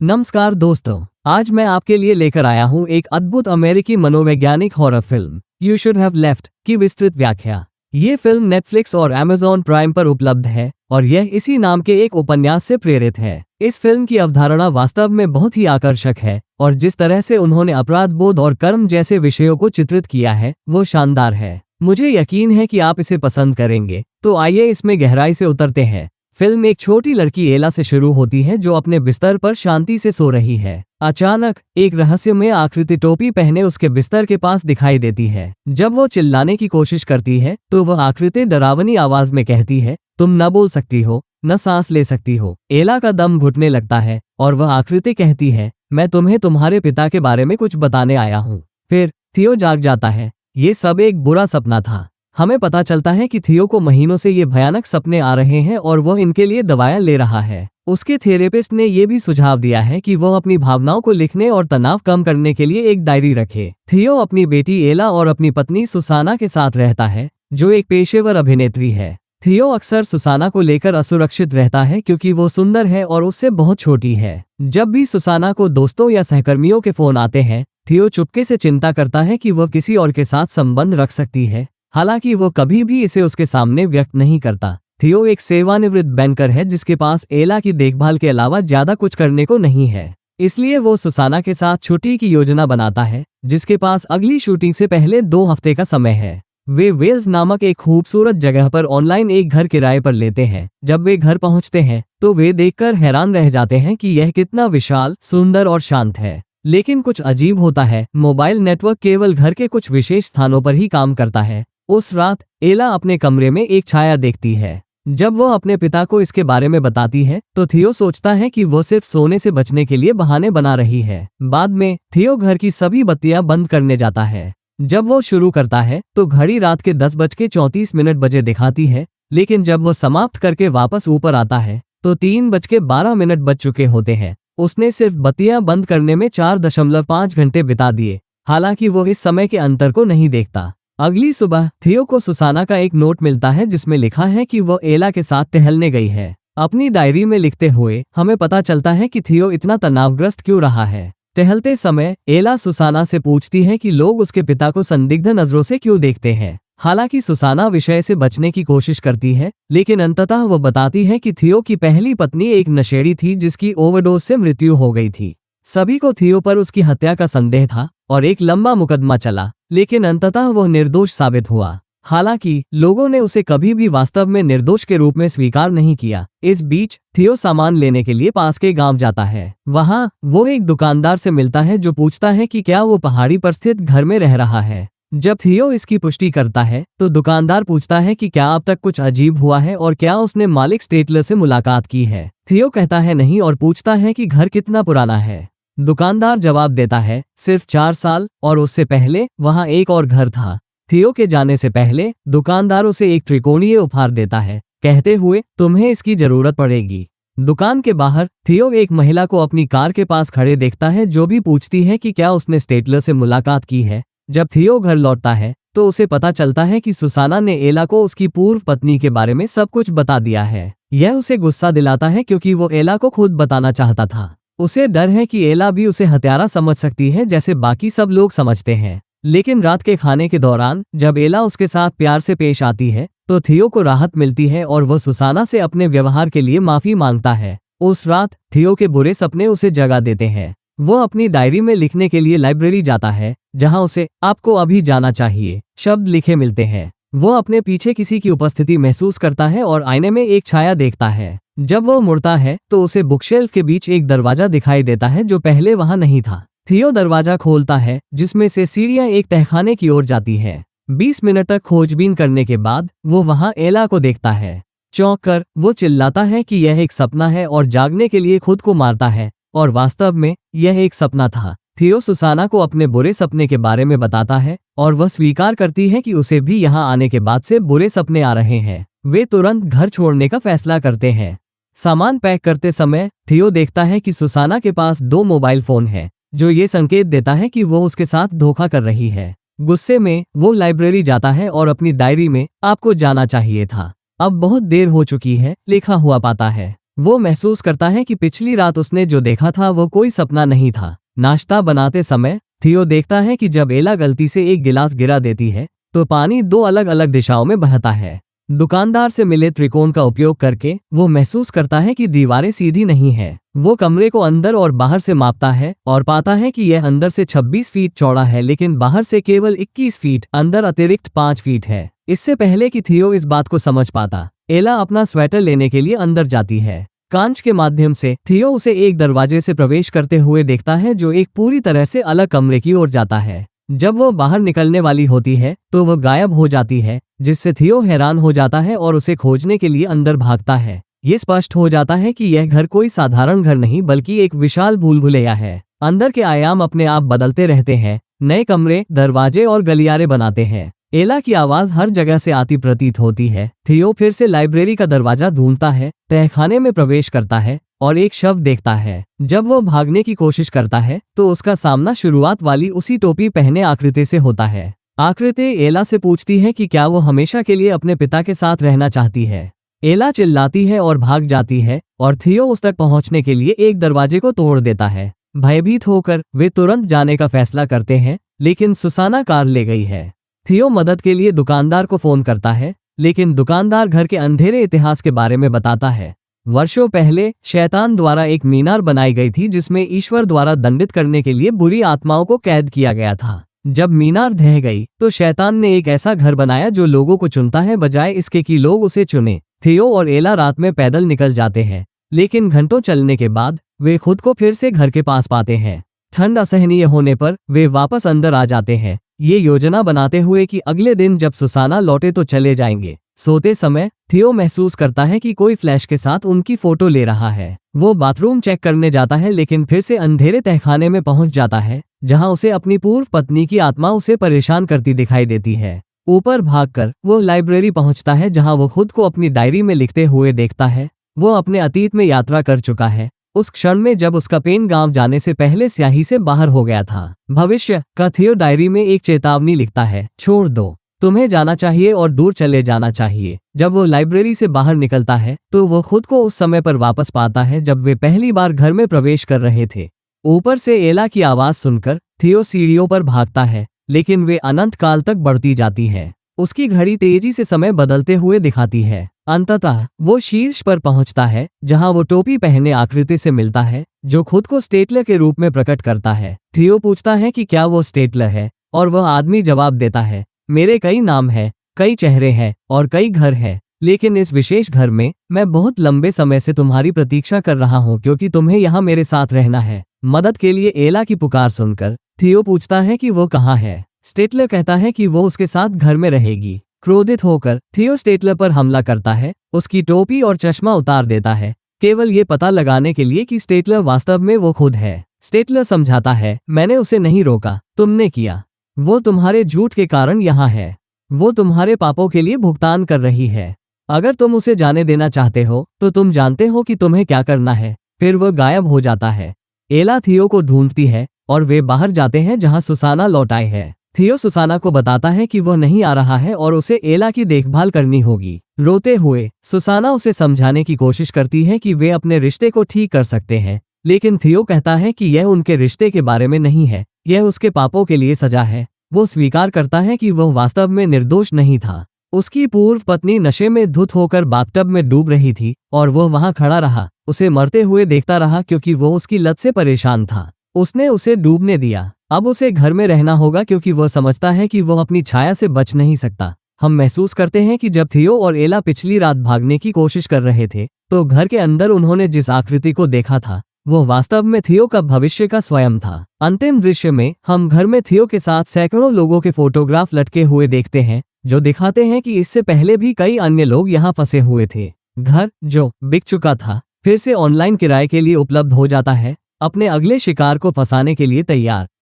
नमस्कार दोस्तों, आज मैं आपके लिए लेकर आया हूँ एक अद्भुत अमेरिकी मनोवैज्ञानिक horror film you should have left की विस्तृत व्याख्या। ये फिल्म नेटफ्लिक्स और अमेज़न प्राइम पर उपलब्ध है और यह इसी नाम के एक उपन्यास से प्रेरित है। इस फिल्म की अवधारणा वास्तव में बहुत ही आकर्षक है और जिस तरह से उन्होंने अपराध बोध और कर्म जैसे विषयों को चित्रित किया है वो शानदार है। मुझे यकीन है कि आप इसे पसंद करेंगे। तो आइए इसमें गहराई से उतरते हैं। फिल्म एक छोटी लड़की एला से शुरू होती है जो अपने बिस्तर पर शांति से सो रही है। अचानक एक रहस्यमय आकृति टोपी पहने उसके बिस्तर के पास दिखाई देती है। जब वो चिल्लाने की कोशिश करती है तो वह आकृति डरावनी आवाज में कहती है, तुम न बोल सकती हो, न सांस ले सकती हो। एला का दम घुटने लगता है और वह आकृति कहती है, मैं तुम्हें तुम्हारे पिता के बारे में कुछ बताने आया हूँ। फिर थियो जाग जाता है। ये सब एक बुरा सपना था। हमें पता चलता है कि थियो को महीनों से ये भयानक सपने आ रहे हैं और वह इनके लिए दवाएं ले रहा है। उसके थेरेपिस्ट ने ये भी सुझाव दिया है कि वह अपनी भावनाओं को लिखने और तनाव कम करने के लिए एक डायरी रखे। थियो अपनी बेटी एला और अपनी पत्नी सुसाना के साथ रहता है, जो एक पेशेवर अभिनेत्री है। थियो अक्सर सुसाना को लेकर असुरक्षित रहता है क्योंकि वो सुंदर है और उससे बहुत छोटी है। जब भी सुसाना को दोस्तों या सहकर्मियों के फोन आते हैं, थियो चुपके से चिंता करता है कि वह किसी और के साथ संबंध रख सकती है, हालांकि वो कभी भी इसे उसके सामने व्यक्त नहीं करता। थियो एक सेवानिवृत्त बैंकर है जिसके पास एला की देखभाल के अलावा ज्यादा कुछ करने को नहीं है। इसलिए वो सुसाना के साथ छुट्टी की योजना बनाता है, जिसके पास अगली शूटिंग से पहले 2 हफ्ते का समय है। वे वेल्स नामक एक खूबसूरत जगह पर ऑनलाइन एक घर किराए पर लेते हैं। जब वे घर पहुंचते हैं तो वे देखकर हैरान रह जाते हैं कि यह कितना विशाल, सुंदर और शांत है। लेकिन कुछ अजीब होता है। मोबाइल नेटवर्क केवल घर के कुछ विशेष स्थानों पर ही काम करता है। उस रात एला अपने कमरे में एक छाया देखती है। जब वह अपने पिता को इसके बारे में बताती है तो थियो सोचता है कि वो सिर्फ सोने से बचने के लिए बहाने बना रही है। बाद में थियो घर की सभी बत्तियां बंद करने जाता है। जब वो शुरू करता है तो घड़ी रात के 10:34 बजे दिखाती है, लेकिन जब वो समाप्त करके वापस ऊपर आता है तो 3:12 बज चुके होते हैं। उसने सिर्फ बत्तियां बंद करने में 4.5 घंटे बिता दिए। हालांकि वो इस समय के अंतर को नहीं देखता। अगली सुबह थियो को सुसाना का एक नोट मिलता है जिसमें लिखा है कि वो एला के साथ टहलने गई है। अपनी डायरी में लिखते हुए हमें पता चलता है कि थियो इतना तनावग्रस्त क्यों रहा है। टहलते समय एला सुसाना से पूछती है कि लोग उसके पिता को संदिग्ध नजरों से क्यों देखते हैं। हालांकि सुसाना विषय से बचने की कोशिश करती है, लेकिन अंततः वो बताती है कि थियो की पहली पत्नी एक नशेड़ी थी जिसकी ओवरडोज से मृत्यु हो गई थी। सभी को थियो पर उसकी हत्या का संदेह था और एक लंबा मुकदमा चला, लेकिन अंततः वो निर्दोष साबित हुआ। हालांकि लोगों ने उसे कभी भी वास्तव में निर्दोष के रूप में स्वीकार नहीं किया। इस बीच थियो सामान लेने के लिए पास के गांव जाता है। वहां वो एक दुकानदार से मिलता है जो पूछता है कि क्या वो पहाड़ी पर स्थित घर में रह रहा है। जब थियो इसकी पुष्टि करता है तो दुकानदार पूछता है कि क्या अब तक कुछ अजीब हुआ है और क्या उसने मालिक स्टेटलर से मुलाकात की है। थियो कहता है नहीं और पूछता है कि घर कितना पुराना है। दुकानदार जवाब देता है सिर्फ 4 साल और उससे पहले वहां एक और घर था। थियो के जाने से पहले दुकानदार उसे एक त्रिकोणीय उपहार देता है, कहते हुए तुम्हें इसकी जरूरत पड़ेगी। दुकान के बाहर थियो एक महिला को अपनी कार के पास खड़े देखता है जो भी पूछती है कि क्या उसने स्टेटलर से मुलाकात की है। जब थियो घर लौटता है तो उसे पता चलता है कि सुसाना ने एला को उसकी पूर्व पत्नी के बारे में सब कुछ बता दिया है। यह उसे गुस्सा दिलाता है क्योंकि वो एला को खुद बताना चाहता था। उसे डर है कि एला भी उसे हत्यारा समझ सकती है जैसे बाकी सब लोग समझते हैं। लेकिन रात के खाने के दौरान जब एला उसके साथ प्यार से पेश आती है तो थियो को राहत मिलती है और वह सुसाना से अपने व्यवहार के लिए माफी मांगता है। उस रात थियो के बुरे सपने उसे जगा देते हैं। वो अपनी डायरी में लिखने के लिए लाइब्रेरी जाता है जहां उसे आपको अभी जाना चाहिए शब्द लिखे मिलते हैं। वो अपने पीछे किसी की उपस्थिति महसूस करता है और आईने में एक छाया देखता है। जब वो मुड़ता है तो उसे बुकशेल्फ के बीच एक दरवाजा दिखाई देता है जो पहले वहां नहीं था। थियो दरवाजा खोलता है जिसमें से सीढ़ियां एक तहखाने की ओर जाती है। 20 मिनट तक खोजबीन करने के बाद वो वहां एला को देखता है। चौंक कर वो चिल्लाता है कि यह एक सपना है और जागने के लिए खुद को मारता है और वास्तव में यह एक सपना था। थियो सुसाना को अपने बुरे सपने के बारे में बताता है और वह स्वीकार करती है कि उसे भी यहाँ आने के बाद से बुरे सपने आ रहे हैं। वे तुरंत घर छोड़ने का फैसला करते हैं। सामान पैक करते समय थियो देखता है कि सुसाना के पास 2 मोबाइल फोन हैं, जो ये संकेत देता है कि वो उसके साथ धोखा कर रही है। गुस्से में वो लाइब्रेरी जाता है और अपनी डायरी में आपको जाना चाहिए था, अब बहुत देर हो चुकी है लिखा हुआ पाता है। वो महसूस करता है कि पिछली रात उसने जो देखा था वो कोई सपना नहीं था। नाश्ता बनाते समय थियो देखता है कि जब एला गलती से एक गिलास गिरा देती है तो पानी दो अलग अलग दिशाओं में बहता है। दुकानदार से मिले त्रिकोण का उपयोग करके वो महसूस करता है कि दीवारें सीधी नहीं है। वो कमरे को अंदर और बाहर से मापता है और पाता है कि यह अंदर से 26 फीट चौड़ा है लेकिन बाहर से केवल 21 फीट, अंदर अतिरिक्त 5 फीट है। इससे पहले कि थियो इस बात को समझ पाता, एला अपना स्वेटर लेने के लिए अंदर जाती है। कांच के माध्यम से थियो उसे एक दरवाजे से प्रवेश करते हुए देखता है जो एक पूरी तरह से अलग कमरे की ओर जाता है। जब वो बाहर निकलने वाली होती है तो वो गायब हो जाती है, जिससे थियो हैरान हो जाता है और उसे खोजने के लिए अंदर भागता है। ये स्पष्ट हो जाता है कि यह घर कोई साधारण घर नहीं बल्कि एक विशाल भूलभुलैया है। अंदर के आयाम अपने आप बदलते रहते हैं, नए कमरे, दरवाजे और गलियारे बनाते हैं। एला की आवाज हर जगह से आती प्रतीत होती है। थियो फिर से लाइब्रेरी का दरवाजा ढूंढता है, तहखाने में प्रवेश करता है और एक शव देखता है। जब वो भागने की कोशिश करता है तो उसका सामना शुरुआत वाली उसी टोपी पहने आकृति से होता है। आकृति एला से पूछती है कि क्या वो हमेशा के लिए अपने पिता के साथ रहना चाहती है। एला चिल्लाती है और भाग जाती है और थियो उस तक पहुंचने के लिए एक दरवाजे को तोड़ देता है। भयभीत होकर वे तुरंत जाने का फैसला करते हैं, लेकिन सुसाना कार ले गई है। थियो मदद के लिए दुकानदार को फोन करता है, लेकिन दुकानदार घर के अंधेरे इतिहास के बारे में बताता है। वर्षों पहले शैतान द्वारा एक मीनार बनाई गई थी जिसमें ईश्वर द्वारा दंडित करने के लिए बुरी आत्माओं को कैद किया गया था। जब मीनार ढह गई तो शैतान ने एक ऐसा घर बनाया जो लोगों को चुनता है बजाय इसके कि लोग उसे चुने। थियो और एला रात में पैदल निकल जाते हैं, लेकिन घंटों चलने के बाद वे खुद को फिर से घर के पास पाते हैं। ठंड असहनीय होने पर वे वापस अंदर आ जाते हैं, ये योजना बनाते हुए कि अगले दिन जब सुसाना लौटे तो चले जाएंगे। सोते समय थियो महसूस करता है कि कोई फ्लैश के साथ उनकी फोटो ले रहा है। वो बाथरूम चेक करने जाता है लेकिन फिर से अंधेरे तहखाने में पहुंच जाता है, जहां उसे अपनी पूर्व पत्नी की आत्मा उसे परेशान करती दिखाई देती है। ऊपर भागकर वो लाइब्रेरी पहुंचता है जहां वो खुद को अपनी डायरी में लिखते हुए देखता है। वो अपने अतीत में यात्रा कर चुका है, उस क्षण में जब उसका पेन गांव जाने से पहले स्याही से बाहर हो गया था। भविष्य का थियो डायरी में एक चेतावनी लिखता है, छोड़ दो, तुम्हें जाना चाहिए और दूर चले जाना चाहिए। जब वो लाइब्रेरी से बाहर निकलता है तो वो खुद को उस समय पर वापस पाता है जब वे पहली बार घर में प्रवेश कर रहे थे। ऊपर से एला की आवाज सुनकर थियो सीढ़ियों पर भागता है, लेकिन वे अनंत काल तक बढ़ती जाती है। उसकी घड़ी तेजी से समय बदलते हुए दिखाती है। अंततः वो शीर्ष पर पहुंचता है जहां वो टोपी पहने आकृति से मिलता है, जो खुद को स्टेटलर के रूप में प्रकट करता है। थियो पूछता है कि क्या वो स्टेटलर है, और वह आदमी जवाब देता है, मेरे कई नाम हैं, कई चेहरे हैं और कई घर हैं, लेकिन इस विशेष घर में मैं बहुत लंबे समय से तुम्हारी प्रतीक्षा कर रहा हूँ क्योंकि तुम्हें यहाँ मेरे साथ रहना है। मदद के लिए एला की पुकार सुनकर थियो पूछता है कि वो कहाँ है। स्टेटलर कहता है कि वो उसके साथ घर में रहेगी। क्रोधित होकर थियो स्टेटलर पर हमला करता है, उसकी टोपी और चश्मा उतार देता है, केवल ये पता लगाने के लिए कि स्टेटलर वास्तव में वो खुद है। स्टेटलर समझाता है, मैंने उसे नहीं रोका, तुमने किया। वो तुम्हारे झूठ के कारण यहाँ है। वो तुम्हारे पापों के लिए भुगतान कर रही है। अगर तुम उसे जाने देना चाहते हो तो तुम जानते हो कि तुम्हें क्या करना है। फिर वह गायब हो जाता है। एला थियो को ढूंढती है और वे बाहर जाते हैं जहां सुसाना लौट आई है। थियो सुसाना को बताता है कि वो नहीं आ रहा है और उसे एला की देखभाल करनी होगी। रोते हुए सुसाना उसे समझाने की कोशिश करती है कि वे अपने रिश्ते को ठीक कर सकते हैं, लेकिन थियो कहता है कि यह उनके रिश्ते के बारे में नहीं है, यह उसके पापों के लिए सजा है। वो स्वीकार करता है कि वह वास्तव में निर्दोष नहीं था। उसकी पूर्व पत्नी नशे में धुत होकर बाथटब में डूब रही थी और वह वहां खड़ा रहा, उसे मरते हुए देखता रहा क्योंकि वो उसकी लत से परेशान था। उसने उसे डूबने दिया। अब उसे घर में रहना होगा क्योंकि वह समझता है कि वह अपनी छाया से बच नहीं सकता। हम महसूस करते हैं कि जब थियो और एला पिछली रात भागने की कोशिश कर रहे थे तो घर के अंदर उन्होंने जिस आकृति को देखा था वो वास्तव में थियो का भविष्य का स्वयं था। अंतिम दृश्य में हम घर में थियो के साथ सैकड़ों लोगों के फोटोग्राफ लटके हुए देखते हैं, जो दिखाते हैं कि इससे पहले भी कई अन्य लोग यहाँ फंसे हुए थे। घर जो बिक चुका था फिर से ऑनलाइन किराए के लिए उपलब्ध हो जाता है, अपने अगले शिकार को फंसाने के लिए तैयार।